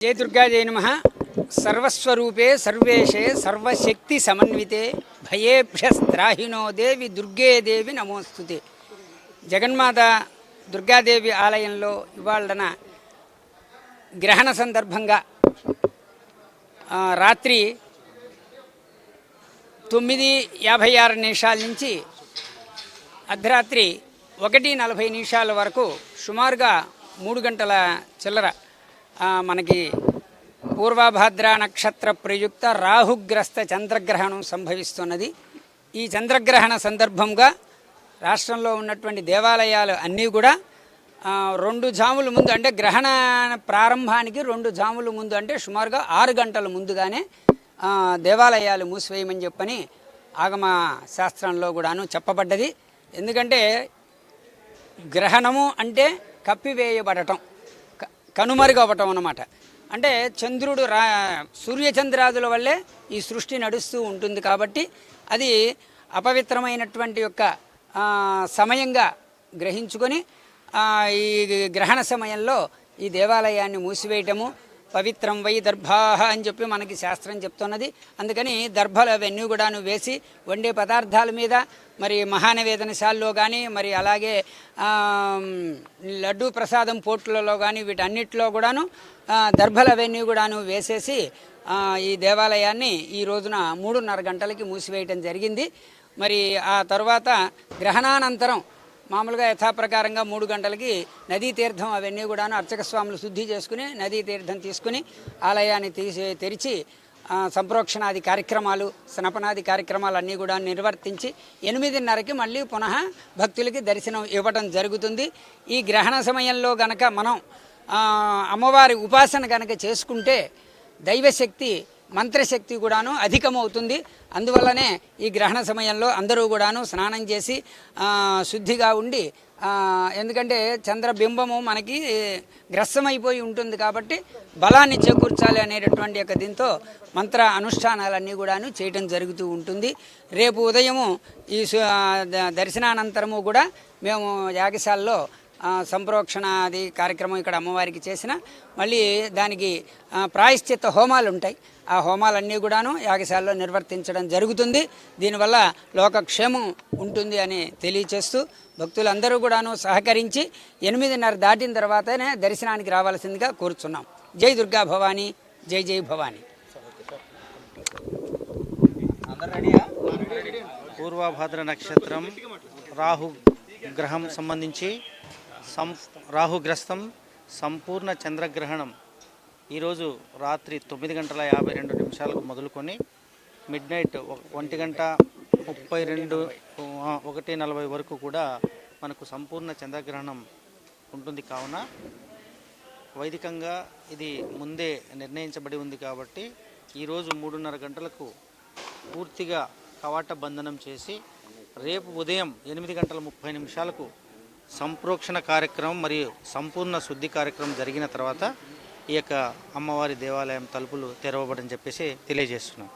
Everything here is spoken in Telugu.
जय दुर्गा जय नमः। सर्वस्वरूपे सर्वेशे सर्वशक्ति समन्विते भयेभ्यस्त्राहिनो देवी दुर्गे देवी नमोस्तुते। जगन्माత దుర్గాదేవి ఆలయంలో ఇవాళన గ్రహణ సందర్భంగా రాత్రి 9:56 నుంచి అర్ధరాత్రి 1:40 వరకు సుమారుగా 3 గంటల చిల్లర మనకి పూర్వభాద్ర నక్షత్ర ప్రయుక్త రాహుగ్రస్త చంద్రగ్రహణం సంభవిస్తున్నది. ఈ చంద్రగ్రహణ సందర్భంగా రాష్ట్రంలో ఉన్నటువంటి దేవాలయాలు అన్నీ కూడా 2 జాముల ముందు, అంటే గ్రహణ ప్రారంభానికి 2 జాముల ముందు, అంటే సుమారుగా 6 గంటల ముందుగానే దేవాలయాలు మూసివేయమని చెప్పని ఆగమ శాస్త్రంలో కూడాను చెప్పబడ్డది. ఎందుకంటే గ్రహణము అంటే కప్పివేయబడటం, కనుమరుగవ్వటం అన్నమాట. అంటే చంద్రుడు సూర్యచంద్రాదుల వల్లే ఈ సృష్టి నడుస్తూ ఉంటుంది కాబట్టి అది అపవిత్రమైనటువంటి యొక్క సమయంగా గ్రహించుకొని ఈ గ్రహణ సమయంలో ఈ దేవాలయాన్ని మూసివేయటము పవిత్రం వై దర్భాహ అని చెప్పి మనకి శాస్త్రం చెప్తున్నది. అందుకని దర్భలు అవన్నీ కూడాను వేసి వండే పదార్థాల మీద, మరి మహానవేదనశాలలో కానీ, మరి అలాగే లడ్డూ ప్రసాదం పోట్లలో కానీ వీటన్నిటిలో కూడాను దర్భలు అవన్నీ కూడాను వేసేసి ఈ దేవాలయాన్ని ఈ రోజున 3:30 గంటలకి మూసివేయటం జరిగింది. మరి ఆ తర్వాత గ్రహణానంతరం మామూలుగా యథాప్రకారంగా 3 గంటలకి నదీ తీర్థం అవన్నీ కూడాను అర్చక స్వాములు శుద్ధి చేసుకుని నదీ తీర్థం తీసుకుని ఆలయాన్ని తెరిచి సంప్రోక్షణాది కార్యక్రమాలు, స్నపనాది కార్యక్రమాలు అన్నీ కూడా నిర్వర్తించి 8:30కి మళ్ళీ పునః భక్తులకి దర్శనం ఇవ్వటం జరుగుతుంది. ఈ గ్రహణ సమయంలో గనక మనం అమ్మవారి ఉపాసన గనక చేసుకుంటే దైవశక్తి, మంత్రశక్తి కూడాను అధికమవుతుంది. అందువల్లనే ఈ గ్రహణ సమయంలో అందరూ కూడాను స్నానం చేసి శుద్ధిగా ఉండి, ఎందుకంటే చంద్రబింబము మనకి గ్రస్తమైపోయి ఉంటుంది కాబట్టి బలాన్ని చేకూర్చాలి అనేటటువంటి యొక్క దీంతో మంత్ర అనుష్ఠానాలన్నీ కూడాను చేయటం జరుగుతూ ఉంటుంది. రేపు ఉదయము ఈ దర్శనానంతరము కూడా మేము యాగశాలలో సంప్రోక్షణాది కార్యక్రమం ఇక్కడ అమ్మవారికి చేసిన మళ్ళీ దానికి ప్రాయశ్చిత్త హోమాలు ఉంటాయి. ఆ హోమాలన్నీ కూడాను యాగశాలలో నిర్వర్తించడం జరుగుతుంది. దీనివల్ల లోకక్షేమం ఉంటుంది అని తెలియచేస్తూ భక్తులందరూ కూడాను సహకరించి 8:30 దాటిన తర్వాతనే దర్శనానికి రావాల్సిందిగా కోరుచున్నాం. జై దుర్గా భవానీ, జై జై భవానీ. పూర్వభాద్ర నక్షత్రం రాహు గ్రహం సంబంధించి రాహుగ్రస్తం సంపూర్ణ చంద్రగ్రహణం ఈరోజు రాత్రి 9:52 మొదలుకొని మిడ్నైట్ 1:32 వరకు కూడా మనకు సంపూర్ణ చంద్రగ్రహణం ఉంటుంది. కావున వైదికంగా ఇది ముందే నిర్ణయించబడి ఉంది కాబట్టి ఈరోజు 3:30 గంటలకు పూర్తిగా కవాట బంధనం చేసి రేపు ఉదయం 8:30 సంప్రోక్షణ కార్యక్రమం మరియు సంపూర్ణ శుద్ధి కార్యక్రమం జరిగిన తర్వాత ఈ యొక్క అమ్మవారి దేవాలయం తలుపులు తెరవబడని చెప్పేసి తెలియజేస్తున్నాం.